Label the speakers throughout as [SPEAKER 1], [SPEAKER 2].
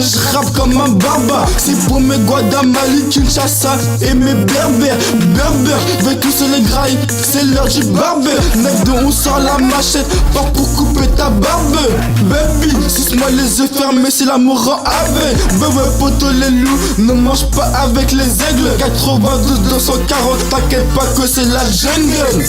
[SPEAKER 1] je rappe comme un barbare. C'est pour mes Guadamali, Kinshasa et mes berbères. Veut tous les grailles, c'est l'heure du barbeur. Mec de on sort la machette, pas pour couper ta barbe. Baby, suce-moi les yeux fermés si l'amour rend aveugle. Bébé poto les loups, ne mange pas avec les aigles. 92 240, t'inquiète pas que c'est la jungle.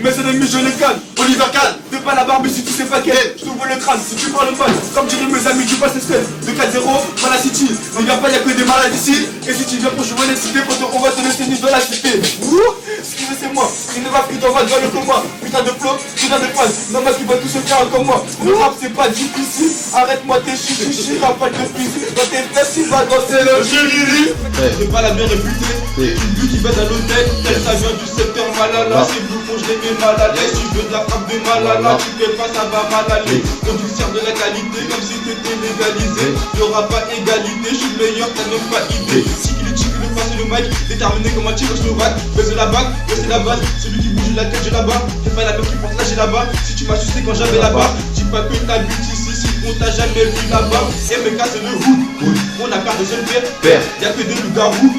[SPEAKER 2] Mes ennemis je les calme, Oliver Kahn. Fais pas la barbe si tu sais pas quelle. Je t'ouvre le crâne si tu parles mal. Comme diraient mes amis du passe espèce. De 4-0, Mala City. Ne viens pas, y'a que des malades ici. Et si tu viens pour jouer les cités, on va te laisser ni de la cité. Excusez c'est moi, il ne va plus dans ma gueule que moi. Putain de flow, putain de phrase. Non mais qui va tous se faire comme moi. Le rap c'est pas difficile. Arrête-moi tes chichi, rafale de fusil. Dans tes fesses il va danser le chiriri. C'est pas la bien réputée. C'est une bulle qui va dans l'hôtel. Elle ça vient du secteur Malala. C'est vous je les mets mal à l'aise. Tu veux de la frappe de Malala. Tu fais pas ça va mal aller. Donc tu sers de la qualité comme si t'étais légalisé. Y'aura pas égalité, je suis meilleur, t'as même pas idée. Si le chic, le face et le mic, déterminé comme un tigre slovaque. Baisse la bague, baisse la base. Celui qui bouge la tête, j'ai là-bas. T'es pas la meuf qui porte là, j'ai là-bas. Si tu m'as sucé quand j'avais la barre, dis pas que t'habites ici, si on t'a jamais vu là-bas. MK c'est le hood, on a peur de se le faire. Y'a que des loups-garous,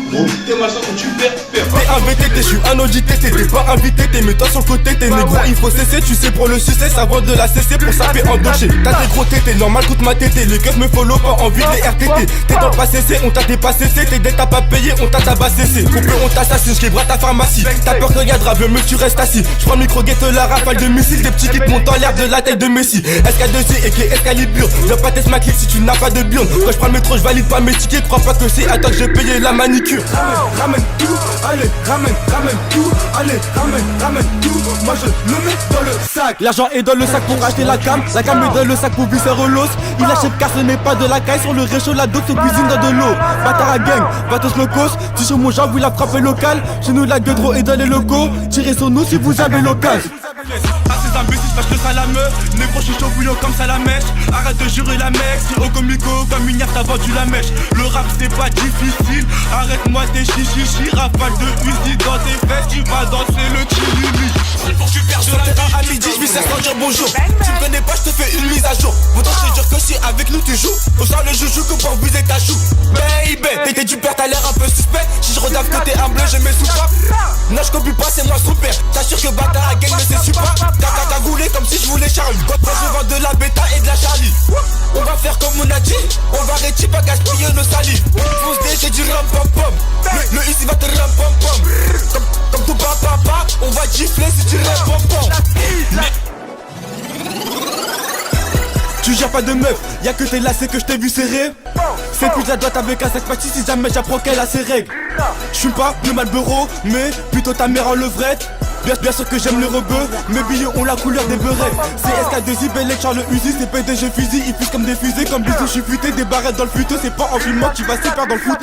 [SPEAKER 2] t'es malsain quand tu perds.
[SPEAKER 3] T'es un VTT, je suis un audité, t'es pas invité, t'es mets-toi sur le côté, t'es négro, il faut cesser, tu sais pour le succès, ça vaut de la cesser pour saper en doché. T'as des gros tétés, normal coûte ma tété, les keufs me follow, pas envie de les RTT. T'es dans le pas cessé, on t'a dépassé, tes dettes t'as pas payé, on t'a tabassé. Coupé, on t'assassine, j'québra ta pharmacie. T'as peur que regarde, mieux que tu restes assis. J'prends le micro, guette la rafale de missiles, des petits qui te montent en l'air de la tête de Messi. SK2C et qui est Excalibur, je pas tester ma clique si tu n'as pas de burn. Quand j'prends le métro, j'valide pas mes tickets, crois pas que c'est à toi que j'ai payé la manicure. Ramène tout, allez, ramène tout, allez, ramène tout. Moi je le mets dans le sac. L'argent est dans le sac pour acheter la cam est dans le sac pour visser l'os. Il achète car ce n'est pas de la caille. Sur le réchaud, la dope se cuisine dans de l'eau. Bâtard à gang, batos locos. Tu sur mon genre, vous la frappez locale. Chez nous la gueule trop est dans les locaux. Tirez sur nous si vous avez l'occasion. À ces imbéciles, parce que ça la meuf. Négro, je suis chaud bouillon comme ça la mèche. Arrête de jurer la mec. Si au comico, comme une t'as vendu la mèche. Le rap c'est pas difficile. Arrête-moi tes chichichi. Rafale de Uzi dans tes fesses. Tu vas danser le chili. C'est pour que tu perds de la vie. À midi, je vis sans dire bonjour. Tu me connais pas, je te fais une mise à jour. Pourtant, je te jure que si avec nous tu joues, on sort le joujou que pour buser ta chou. Baby, t'es du père, t'as l'air un peu suspect. Si je redave que t'es un bleu, je mets sous pas. Non, je copie pas, c'est moi super. T'assures que bâtard à gang ne c'est pas. T'as goulé comme si je voulais Charlie. Quand je vends de la bêta et de la Charlie. On va faire comme on a dit. On va arrêter pas gaspiller nos salives. Fonce dé, j'ai du ram pom pom. Le ici va te ram pom pom. Comme ton papa, on va gifler si tu ram pom pom. Tu gères pas de meuf, y'a que tes lacets que je t'ai vu serrer. C'est plus la droite avec un sac pâtis si jamais j'apprends qu'elle a ses règles. J'fume pas le Marlboro, mais plutôt ta mère en levrette. Bien sûr que j'aime le rebeu, mes billets ont la couleur des beurrettes. C'est SK2I, Bellec, Charles Uzi, c'est PDG fusil, ils fusent comme des fusées, comme bisous, j'suis futé, des barrettes dans le futeux, c'est pas en filmant que tu vas se faire dans le foot.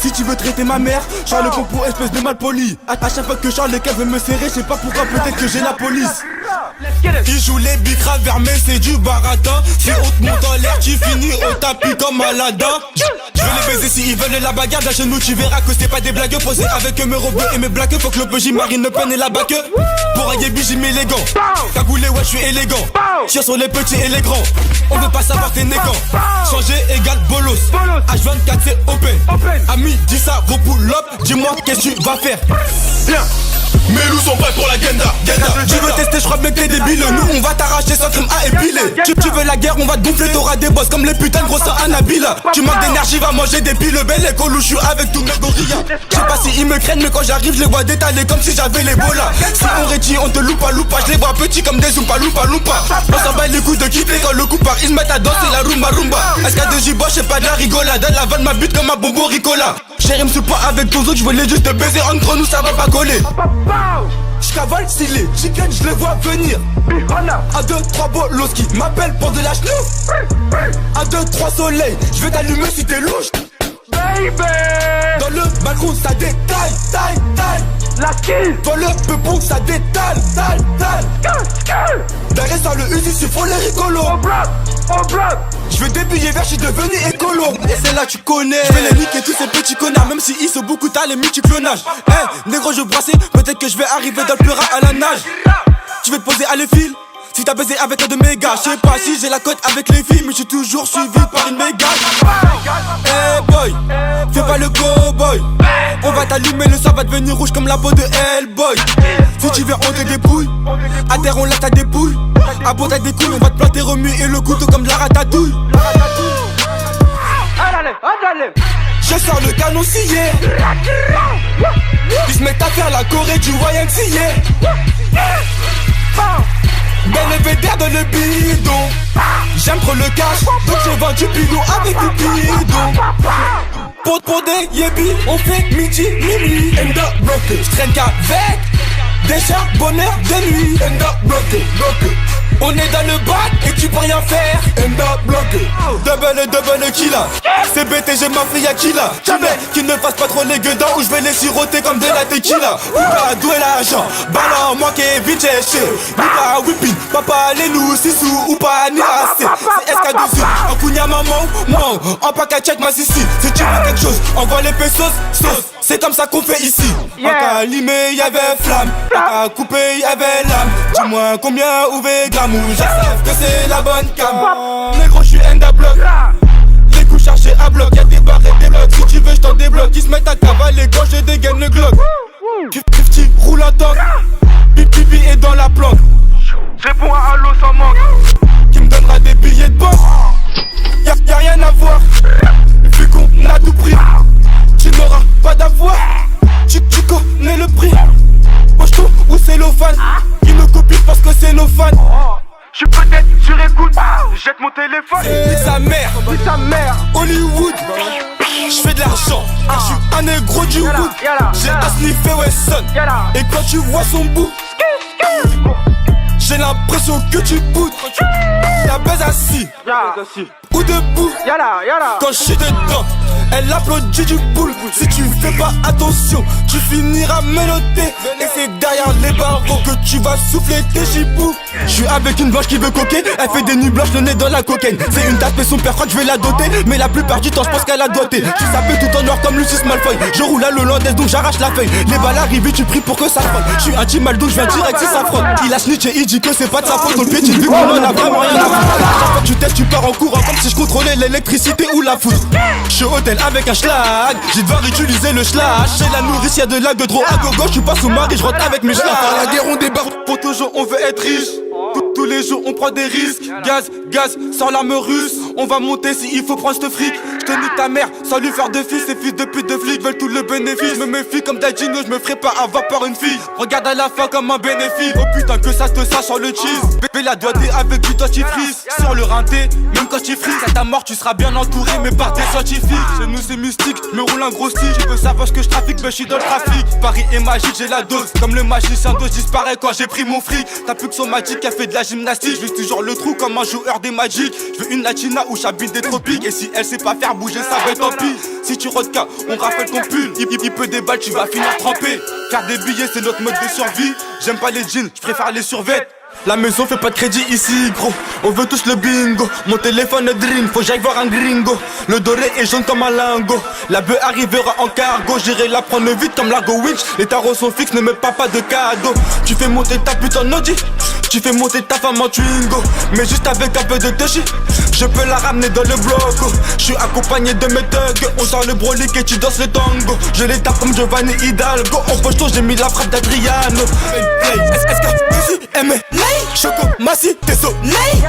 [SPEAKER 3] Si tu veux traiter ma mère, Charles le pour espèce de malpoli. À chaque fois que Charles Lequel veut me serrer, je sais pas pourquoi, peut-être que j'ai la police. Qui joue les bicras vermés, c'est du baratin. Si on te monte en l'air, tu finis au tapis comme Aladdin. Je vais les baiser si ils veulent la bagarre. Là chez nous tu verras que c'est pas des blagues. Posé avec mes robes et mes blagues. Faut que le PJ marine le peine et la bague. Pour un yébi j'y mets les gants. Cagoulé ouais je suis élégant. Tire sur les petits et les grands. On veut pas savoir t'es négant. Changer égale bolos. H24 c'est open. Ami dis ça gros pull up. Dis-moi qu'est-ce que tu vas faire. Bien. Mes loups sont prêts pour la Genda. Tu veux tester, je crois bien que t'es débile. Nous on va t'arracher sans crème à épiler. Tu veux la guerre, on va te gonfler, t'auras des boss comme les putains de gros seins Anabila. Tu manques d'énergie, va manger des piles. Belle école où je suis avec tous mes gorillas. Je sais pas si ils me craignent, mais quand j'arrive, je les vois détaler comme si j'avais les bolas. Si on rétille, on te loupa. Je les vois petits comme des zumpa loupa. On s'en bat les coups de quitter quand le coup part. Ils se mettent à danser la rumba. SK2J Bosch, c'est pas de la rigolade. La vanne ma bute comme un bonbon Ricola. Chérie, me suis pas avec ton autre, je voulais juste te baiser entre nous, ça va pas coller. J'cavale si les chickens, je les vois venir. 1, 2, 3 bolos qui m'appellent pour de la chenouf. 1, 2, 3 soleil, je vais t'allumer si t'es louche. Dans le balcon ça détaille, taille. La kill. Dans le peupon ça détale, derrière ça le Uzi c'est faut les rigolos. On bloque. Je veux des billets verts, j'suis devenu écolo. Et c'est là tu connais. Je vais les niquer tous ces petits connards. Même si ils sont beaucoup t'as les multiclonages. Négro je brassais, peut-être que je vais arriver dans le pleura à la nage. Tu veux te poser à les fils. Si t'as baisé avec un de mes gars, je sais pas si j'ai la cote avec les filles, mais je suis toujours suivi par une méga. Hey boy, fais pas le cowboy. On va t'allumer, le sang va devenir rouge comme la peau de Hellboy. Si tu viens on te débrouille, à terre on lâche ta dépouille. À bon t'as des couilles, on va te planter remue et le couteau comme de la ratatouille. Je sors le canon scié. Ils se mettent à faire la Corée du YMCA. Ben le védère dans le bidon. J'aime trop le cash, donc je vends du pilou avec du bidon. Pour des yébis, on fait midi, minuit. And the block, j'traîne qu'avec des charbonneurs de nuit. And the block, on est dans le bac et tu peux rien faire. And the block, double killer. C'est BTG Mafia Killa. Jamais qu'ils ne fassent pas trop les gueudins ou je vais les siroter comme de la tequila. Oupa, d'où est l'argent? Ballon, moi qui est vite cherché. Oupa, whipping, papa, les loups, sissou, oupa, ni assez. C'est SK2, en cugna maman, non, en paquet check ma sissi. Si tu veux quelque chose, envoie les pesos, sauce. C'est comme ça qu'on fait ici. En calimé, y'avait flamme. En coupé, y'avait lame. Dis-moi combien ouvrez grammes. J'accepte que c'est la bonne cam. Négro, j'suis enda bloc. Les coups chargés à bloc, y'a des barres et des blocs. Si tu veux, j't'en débloque. Ils se mettent à cavaler quand je dégaine le glock. 50 roule en tank. Pipi est dans la planque.
[SPEAKER 2] Réponds à Allo sans manque.
[SPEAKER 3] Qui me donnera des billets de banque. Y'a rien à voir. Vu qu'on a tout pris, tu n'auras pas d'avoir. Tu connais le prix. Poche-toi ou cellophane. Ils me copient parce que c'est nos fans.
[SPEAKER 2] J'suis peut-être sur écoute, jette mon téléphone.
[SPEAKER 3] Dis sa mère, Hollywood. J'fais de l'argent, j'suis un négro du wood. J'ai un sniffer Wesson. Et quand tu vois son bout, j'ai l'impression que tu boutes. La baise assis ou debout. Quand j'suis dedans, elle applaudit du boule. Si tu fais pas attention, tu finiras menotté. Et c'est derrière les barreaux que tu vas souffler tes chipoux. J'suis avec une blanche qui veut coquer. Elle fait des nuits blanches, le nez dans la cocaine. C'est une tape et son père croit que je vais la doter. Mais la plupart du temps j'pense qu'elle a doté. Tu sapé tout en noir comme Lucius Malfoy. Je roule à l'hollandaise donc j'arrache la feuille. Les balles arrivées tu pries pour que ça frotte. J'suis un petit mal donc j'viens direct si ça frotte. Il a snitch et il dit que c'est pas de sa faute. Dans le pied vu qu'on en a vraiment rien à foutre. Chaque fois que tu testes tu pars en courant comme si je contrôlais l'électricité ou la foudre. J'suis au hôtel avec un schlag. J'ai devoir utiliser le slash. Chez la nourrice y'a de la gueudreau à gogo. J'suis pas sous mari, j'rentre avec mes schlags. À la guerre on débarque. Pour toujours on veut être riche. Tous les jours on prend des risques. Gaz, sans l'arme russe. On va monter si il faut prendre ce fric. J'te nique ta mère sans lui faire de fils. Ces fils de pute de flics veulent tout le bénéfice. Me méfie comme Dadino, j'me ferai pas avoir par une fille. Regarde à la fin comme un bénéfice. Oh putain que ça te sache sur le cheese. Bébé la doigté avec du dentifrice. Sur le rinté, même quand tu frises. À ta mort tu seras bien entouré mais par des scientifiques. Chez nous c'est mystique, me roule un gros style. Tu veux savoir ce que je trafique, mais j'suis dans le trafic. Paris est magique, j'ai la dose. Comme le magicien d'os disparaît quand j'ai pris mon fric. T'as plus que son magique, elle fait de la gymnastique. Je toujours le trou comme un joueur des Magic. Je veux une latina où j'habite des tropiques. Et si elle sait pas faire bouger ça va être tant pis. Si tu rodka, on rappelle ton pull. Il peut des balles, tu vas finir trempé. Faire des billets c'est notre mode de survie. J'aime pas les jeans, je préfère les survêtements. La maison fait pas de crédit ici gros. On veut tous le bingo. Mon téléphone est dream, faut que j'aille voir un gringo. Le doré est jaune comme un lingot. La bœuf arrivera en cargo. J'irai la prendre vite comme l'argo winch. Les tarots sont fixes, ne mets pas de cadeau. Tu fais monter ta pute en Audi. Tu fais monter ta femme en Twingo. Mais juste avec un peu de touchy, je peux la ramener dans le bloc. Je suis accompagné de mes thugs. On sort le brolic et tu danses le tango. Je les tape comme Giovanni Hidalgo. En poche j'ai mis la frappe d'Adriano. SK, Choco, Massi, t'es soleil.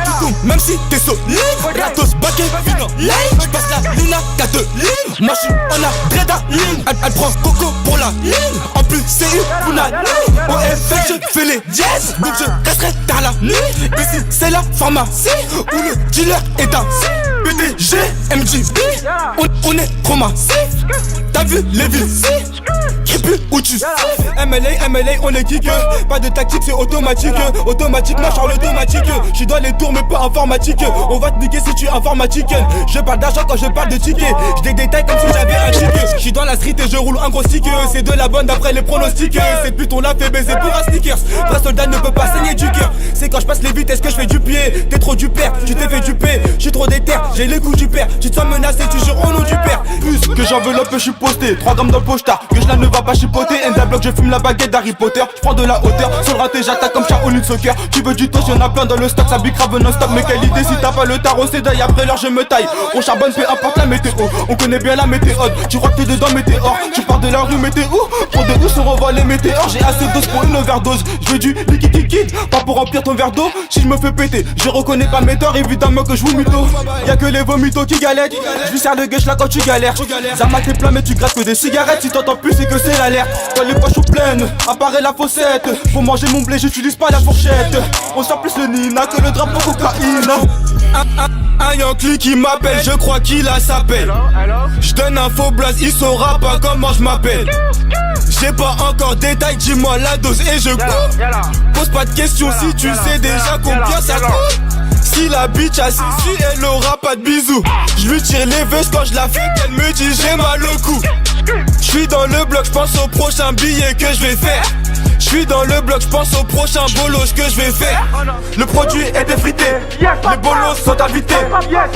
[SPEAKER 3] Même si t'es solide. Ratos, baquet, vino, lay. J'passe la Luna, 4 lignes. Moi j'suis en adrénaline. Elle prend Coco pour la ligne. En plus c'est une Luna. Au FL je fais les jazz. Donc je resterai tard la nuit. Ici c'est la pharmacie où le dealer est un PDG, MJB. On est trop massif. T'as vu les villes? Plus où tu sais. MLA, on est kick. Pas de tactique, c'est automatique. Automatiquement, Charles automatique. J'suis dans les tours, mais pas informatique. On va te niquer si tu es informatique. Je parle d'argent quand je parle de ticket. J'détaille comme si j'avais un ticket. J'suis dans la street et je roule un gros sticker. C'est de la bonne d'après les pronostics. Cette pute on l'a fait baiser pour un sneakers. Vrai soldat ne peut pas saigner du cœur. C'est quand je passe les vitesses que je fais du pied. T'es trop du père, tu t'es fait duper. Je suis trop déter, j'ai les coups du père. Tu te sens menacé, tu jures au nom du père. Plus que j'enveloppe, je suis posté 3 grammes dans le pochetard, que je la ne va pas chipoter. Enda bloc, je fume la baguette d'Harry Potter. Je prends de la hauteur, sur le raté j'attaque comme Shaolin Soccer. Tu veux du toast, y'en a plein dans le stock. Ça bicrave non-stop, mais quelle idée si t'as pas le tarot. C'est d'ailleurs après l'heure je me taille. On charbonne, peu importe la météo. On connaît bien la météode. Tu crois que t'es dedans mais t'es hors. Tu pars de la rue mais t'es où? Pour de où se revoient les météores. J'ai assez de dose pour une overdose. Je veux du liquide, pas pour remplir ton verre d'eau. Si je me fais péter, je reconnais pas mes torts. Évidemment que je vous mytho. Y'a que les vomitos qui galèrent. Je lui sers le gueche là quand tu galères. Zama t'es plein mais tu grattes que des cigarettes. Si t'entends plus c'est que c'est l'alerte. Quand les poches sont pleines, apparaît la fossette. Pour manger mon blé j'utilise pas la fourchette. On sent plus le Nina que le drapeau cocaïne. Un Yankee qui m'appelle, je crois qu'il a sa pelle. Je donne un faux blaze, il saura pas comment je m'appelle. J'ai pas encore détail, dis-moi la dose et je coupe. Pose pas de questions si tu sais déjà combien ça coûte. Si la bitch a sécu, elle aura pas de bisous. Je lui tire les vestes quand je la fais, qu'elle me dit j'ai mal au cou. J'suis dans le bloc, j'pense au prochain billet que je vais faire. J'suis dans le bloc, j'pense au prochain bolos que je vais faire. Le produit est effrité, les bolos sont invités.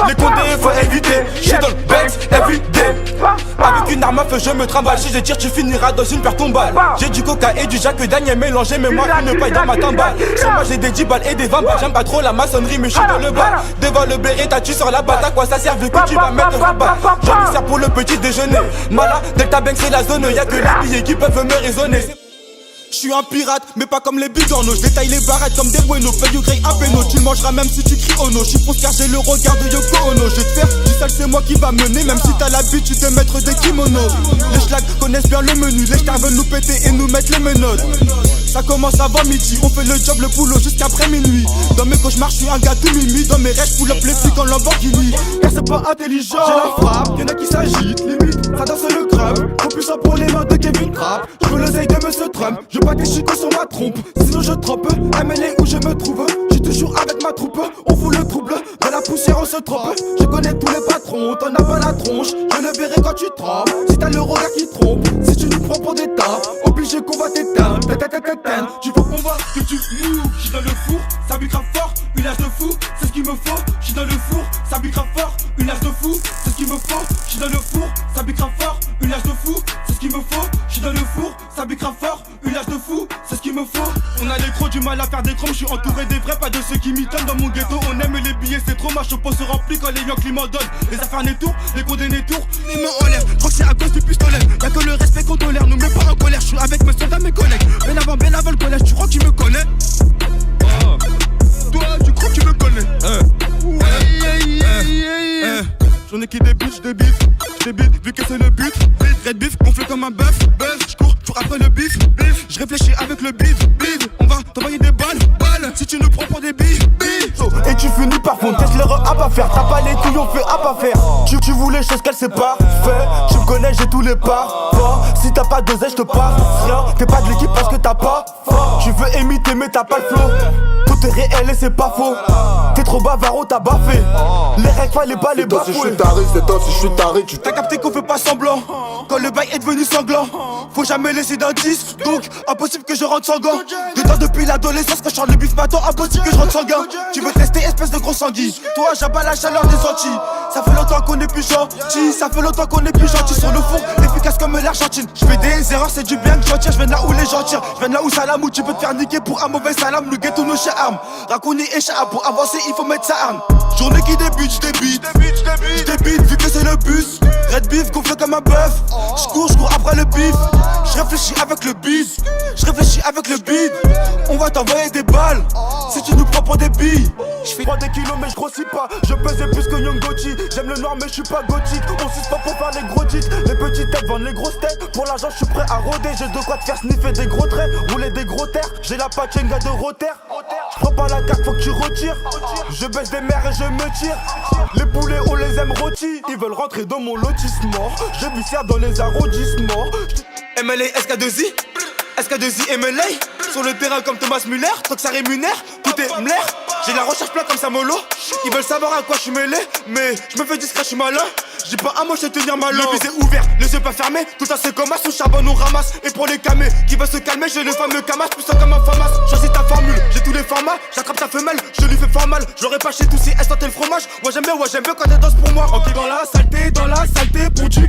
[SPEAKER 3] Les condés faut éviter, j'suis dans le Benz everyday. Avec une arme à feu je me trimballe. Si je tire tu finiras dans une paire tombale. J'ai du coca et du Jack Daniel mélangé. Mais moi une paille dans ma timbale. Sur moi j'ai des 10 balles et des 20 balles. J'aime pas trop la maçonnerie mais j'suis dans le bas. Devant le béret t'as tu sur la batte. À quoi ça sert vu que tu vas mettre en bas. J'en ai sers pour le petit déjeuner. Mala, Delta Bank c'est la zone. Y'a que les billets qui peuvent me raisonner. J'suis un pirate, mais pas comme les bigorneaux. J'détaille les barrettes comme des buenos. Fais du grey à péno, tu le mangeras même si tu cries oh no. J'suis fonce car j'ai le regard de Yoko Ono. J'vais te faire du sale, c'est moi qui va mener. Même si t'as l'habitude de mettre des kimonos. Les schlags connaissent bien le menu. Les stars veulent nous péter et nous mettre les menottes. Ça commence avant midi, on fait le job, le boulot jusqu'après minuit. Dans mes cauchemars, j'suis un gars tout mimi. Dans mes rêves, pull up les flics en Lamborghini. Car c'est pas intelligent. J'ai la frappe, y'en a qui s'agitent, limite, ça danse le crâne. Trop puissant pour les mains de Kevin Trapp. J'veux l'oseille de Monsieur Trump. Je bats des chicots sur ma trompe. Sinon je trompe, MLA où je me trouve. J'suis toujours avec ma troupe. On fout le trouble, dans la poussière on se trompe. Je connais tous les patrons, t'en as pas la tronche. Je le verrai quand tu trembles. Si t'as le regard qui trompe, si tu nous prends pour des tas, obligé qu'on va t'éteindre. Tu veux qu'on voit que tu moues. J'suis dans le four, ça bute grave fort. Une âge de fou, c'est ce qu'il me faut. J'suis dans le four, ça bute grave fort. Une âge de fou, c'est ce qu'il me faut. J'suis dans le four, ça bute grave fort. Une âge de fou, c'est ce qu'il me faut. J'suis dans le four, ça bute grave fort. Une âge de fou, c'est ce qu'il me faut. On a les crocs du mal à faire des chrome. J'suis entouré des vrais, pas de ceux qui m'étonnent dans mon ghetto. On aime les billets, c'est trop moche. Au pot se remplit quand les Yankees m'en donnent. Les affaires n'est tour, les condamnés tour. Les mains en l'air, j'crois que c'est à cause du pistolet. Y'a que le respect qu'on tolère, nous mets pas en colère. J'suis avec mes soldats, mes collègues. Bien avant le collège, tu crois que tu me connais? Toi, tu crois que tu me connais? J'en ai qui débute, j'débite, vu que c'est le but. Red beef, gonflé comme un bœuf. J'cours après le bif. J'réfléchis avec le bif. On va t'envoyer des balles. Si tu nous prends pour des billes. Et tu finis par fondre, teste l'erreur à pas faire. T'as pas les couilles, on fait à pas faire. Tu voulais chose qu'elle sait pas faire. Tu me connais, j'ai tous les parts. Si t'as pas d'oseille, j'te passe rien. T'es pas de l'équipe parce que t'as pas. Tu veux imiter mais t'as pas le flow. Tout est réel et c'est pas faux. T'es trop bavaro, t'as baffé. Les règles fallait pas les bafouer.
[SPEAKER 4] Si je suis taré, c'est toi si je suis taré. Tu
[SPEAKER 3] t'as capté qu'on fait pas semblant. Quand le bail est devenu sanglant, faut jamais laisser d'indice. Donc impossible que je rentre sans gants. Dedans depuis l'adolescence quand je chante le bif matin. Impossible que je rentre sanguin. Tu veux tester espèce de gros sanguin. Toi j'abats la chaleur des Antilles. Ça fait longtemps qu'on est plus gentil. Ça fait longtemps qu'on est plus gentil. Sur le fond, efficace comme l'Argentine. Je fais des erreurs, c'est du bien que j'en tire. Je viens de là où les gens tirent. Je viens de là où salam où tu peux te faire niquer pour un mauvais salam. Le ghetto nos charmes. Racouni et Chaha, pour avancer il faut mettre sa arme. Journée qui débute, j'débite vu que c'est le bus. Red beef gonflé comme un bœuf. J'cours après le bif. J'réfléchis avec le bise. J'réfléchis avec le bide. On va t'envoyer des balles si tu nous prends pour des billes. J'prends des kilos mais j'grossis pas. Je pesais plus que Young Gotti. J'aime le noir mais j'suis pas gothique. On suce pas pour faire les gros titres. Les petites têtes vendent les grosses têtes. Pour l'argent j'suis prêt à rôder. J'ai de quoi te faire sniffer des gros traits. Rouler des gros terres. J'ai la pachenga de Rotter. J'prends pas la carte, faut que tu retires. Je baisse des mers et je me tire. Les poulets on les aime rôtis. Ils veulent rentrer dans mon lotissement. Je bussière dans les arrondissements. MLA SK2I SK2I MLA. Sur le terrain comme Thomas Muller. Tant que ça rémunère, tout est mler. J'ai la recherche plein comme Samolo. Ils veulent savoir à quoi je suis mêlé. Mais je me fais discret, je suis malin. J'dis pas un mot, je tenir ma langue. Le baiser ouvert, les yeux pas fermés. Tout ça c'est comme un sous charbon, on ramasse. Et pour les camés, qui veut se calmer, j'ai le fameux camas, puissant comme un famas. Choisis ta formule, j'ai tous les formats. J'attrape sa femelle, je lui fais fort mal. J'aurais pas chez tous si elle sentait le fromage. Moi j'aime bien quand elle danse pour moi. Ok, dans la saleté, pour du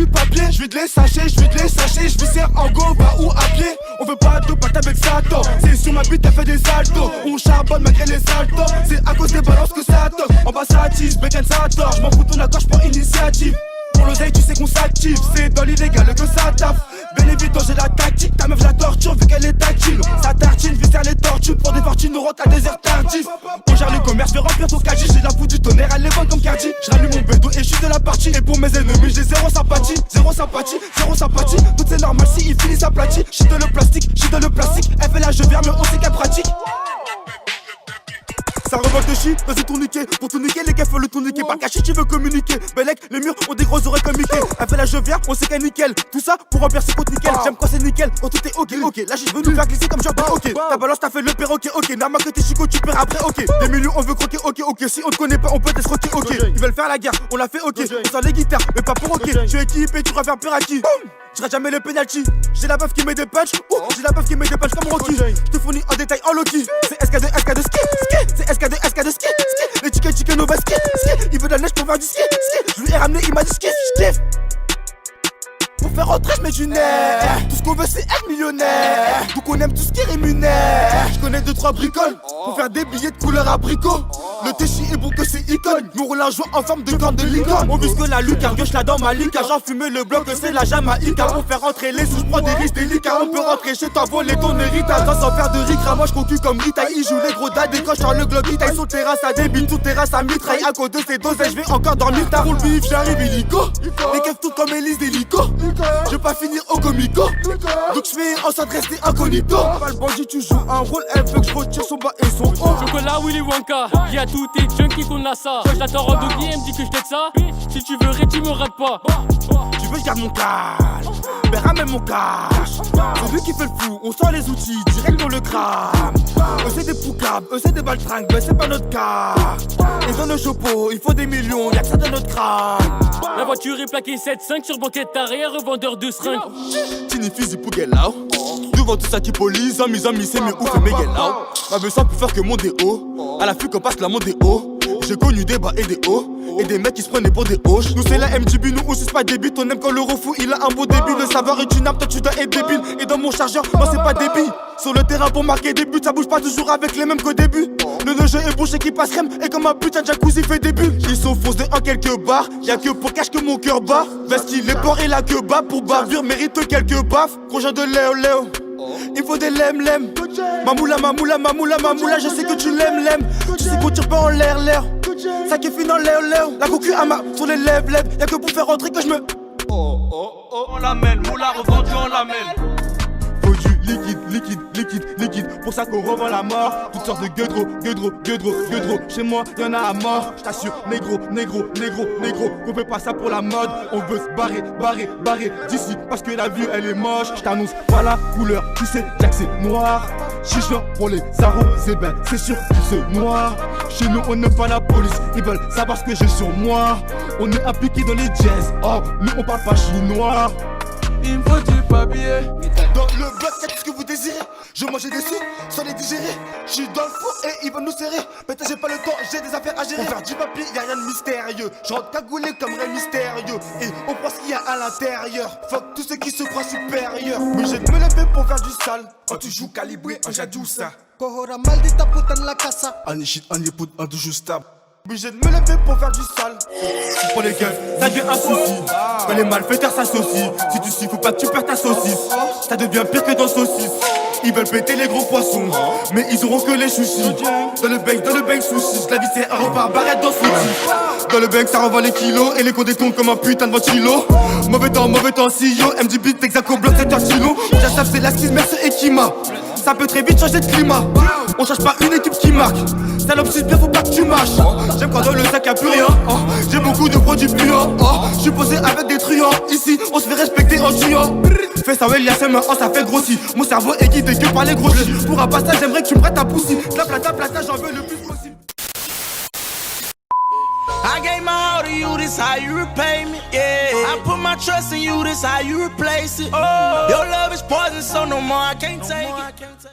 [SPEAKER 3] papier. J'vide les sachets, j'vis sers en go, va ou à pied. On veut pas de pâte avec Satan. C'est sur ma bite, t'as fait des saltos. On charbonne malgré les saltos. C'est à cause des balances que ça toque. En bas ça attise, bacon ça tord. J'm'en fous ton accord, j'prends initiative. Pour l'oseille, tu sais qu'on s'active. C'est dans l'illégal que ça tape. Bien évident, j'ai la tactique. Ta meuf, je la torture vu qu'elle est tactile. Sa tartine, visère les tortues. Pour des fortunes, on rentre à des heures tardives. On gère le commerce, je vais remplir ton caddie. J'ai la fout du tonnerre, elle est bonne comme Cardi. J'rallume mon bédo et j'suis de la partie. Et pour mes ennemis, j'ai zéro sympathie. Tout c'est normal si il finit sa platie. J'suis de le plastique. Elle fait la je viens, mais on sait qu'elle pratique. Ça revolte de chi, vas-y tourniquet. Pour tourniquer, les gars font le tourniquet. Par caché, tu veux communiquer. Belek, les murs ont des grosses oreilles comme Mickey. Elle fait la je viens, on sait qu'elle nickel. Tout ça pour remplir ses côtes nickel. J'aime quand c'est nickel, quand tout est ok. Là je veux nous faire glisser comme genre ok. Ta balance t'as fait le perroquet, ok. Nama que t'es chico, tu perds après, ok. Des millions, on veut croquer, ok. Si on te connaît pas, on peut t'escroquer, ok. Ils veulent faire la guerre, on l'a fait, ok. On sort les guitares, mais pas pour ok. Tu es équipé, tu vas faire peur à qui? J'rate jamais le penalty. J'ai la meuf qui met des punch. Comme Rocky. J'te fournis en détail en Loki. C'est SK2, ski. C'est SK2, ski. Les chicken over ski. Il veut de la neige pour faire du ski. J'lui ai ramené, il m'a dit ski. Pour faire rentrer, j'mets du nerf. Tout ce qu'on veut, c'est être millionnaire. Donc on aime tout ce qui est rémunère. J'connais 2-3 bricoles pour faire des billets de couleur abricot. Le téchi est bon que c'est icône. Nous roulons un joint en forme de corne de licorne. On vise que la lucarne, gauche là dans ma lica. J'en fume le bloc, c'est la Jamaïca. Pour faire rentrer les sous, j'prends des risques délicats. On peut rentrer chez toi, voler ton héritage. Sans faire de ric, moi j'concu comme Rita. Il joue les gros dads, décroche dans le globe. Il taille sur terrasse à débile, sous terrasse à mitraille. À cause de ces doses, j'vais encore dormir. T'as roule bif, j'arrive illico. Les keufs toutes comme Elise d'hélico. Je vais pas finir au comico. Donc j'fais en train de rester incognito. Pas le bandit, tu joues un rôle. Elle veut que j'retire son bas et son haut.
[SPEAKER 5] Chocolat Willy Wonka, y'a tout tes junkies qu'on a ça. Je l'attends en doggy, elle me dit que je t'aide ça. Si tu veux tu me rates pas.
[SPEAKER 3] Tu veux, je garde mon cash. Mais ramène mon cash. C'est lui qui fait le fou, on sort les outils direct dans le crâne. Eux c'est des poucables, eux c'est des baltringues, mais c'est pas notre cas. Ils ont le chopeau, il faut des millions, y'a que ça dans notre crâne.
[SPEAKER 5] La voiture est plaquée 7-5 sur banquette arrière, revendeur de seringues.
[SPEAKER 3] Tini Fizzy pour get out. Devant tout ça qui police, amis, c'est mieux ouf et mes get out. Ma besoin plus fort que mon déo. À la fuite qu'on passe la monte des hauts. J'ai connu des bas et des hauts. Et des mecs qui se prenaient pour des hoches. Nous c'est la MGB, nous on suce pas des bites. On aime quand le refou il a un beau débit. Le savoir est une arme, toi tu dois être débile. Et dans mon chargeur, non c'est pas débile. Sur le terrain pour marquer des buts, ça bouge pas toujours avec les mêmes qu'au début. Le jeu est bouché qui passe crème. Et comme un putain de jacuzzi fait des bulles. Ils sont faussés en quelques barres. Y'a que pour cache que mon cœur bat. Vesti les porcs et la queue bas. Pour bavure mérite quelques baffes. Projet de Léo. Il faut des lem. Mamoula, je sais que tu l'aimes. Tu sais qu'on tire pas en l'air. Ça qui est fini en Léo. La cocu à ma sur les lèvres. Y'a que pour faire rentrer que je me.
[SPEAKER 5] On l'amène, moula revendu, on l'amène.
[SPEAKER 3] Faut du liquide. Pour ça qu'on revend la mort. Toutes sortes de gueudreaux. Chez moi, y'en a à mort. J't'assure, négro. On fait pas ça pour la mode. On veut se barrer d'ici. Parce que la vue, elle est moche. J't'annonce, voilà couleur. Tu sais, Jack, c'est noir. Chichon pour les arrosés, ben c'est sûr que c'est noir. Chez nous, on n'aime pas la police. Ils veulent savoir ce que j'ai sur moi. On est impliqué dans les jazz. Oh, nous, on parle pas chinois.
[SPEAKER 6] Il me faut du papier.
[SPEAKER 3] Dans le bloc, y'a tout ce que vous désirez. Je mange des sous, sans les digérer. J'suis dans le four et ils vont nous serrer. Peut-être j'ai pas le temps, j'ai des affaires à gérer. Pour faire du papier, y'a rien de mystérieux. Je rentre cagoulé comme Rey Mystérieux. Et on prend ce qu'il y a à l'intérieur. Fuck tous ceux qui se croient supérieurs. Mais j'ai de me lever pour faire du sale. Quand tu joues calibré, un jadoussa.
[SPEAKER 1] Kohora maldita puta en la casa.
[SPEAKER 3] Anishit, aniput, un toujours stable. Obligé de me lever pour faire du sale. Pour les gueules, ça devient un souci. Quand les malfaiteurs s'associent. Si tu suis, faut pas que tu perds ta saucisse. Ça devient pire que dans saucisse. Ils veulent péter les gros poissons, mais ils auront que les chouchis. Dans le bank, sushi. La vie c'est un repas, barrette dans souci. Dans le bank, ça renvoie les kilos. Et les comptes détournent comme un putain de ventilo. Mauvais temps, CEO. MDB, Texaco, bloc, 7 kilo. J'assave, c'est la 6, merci et Kima. Ça peut très vite changer de climat. On cherche pas une équipe qui marque. Salope 6 bien, faut pas que tu marches. J'aime quand dans le sac y'a plus rien. J'ai beaucoup de produits puants. J'suis posé avec des truands. Ici, on se fait respecter en tuant. Fais ça, ouais, il y a ses mains, ça fait grossir. Mon cerveau est guidé que par les gros chiffres. Pour un passage, j'aimerais que tu me prêtes ta poussie. La plata, j'en veux le plus possible.
[SPEAKER 7] I gave my all to you, this how you repay me. Yeah, I put my trust in you, this how you replace it. Oh, your love is poison, so no more I can't take it.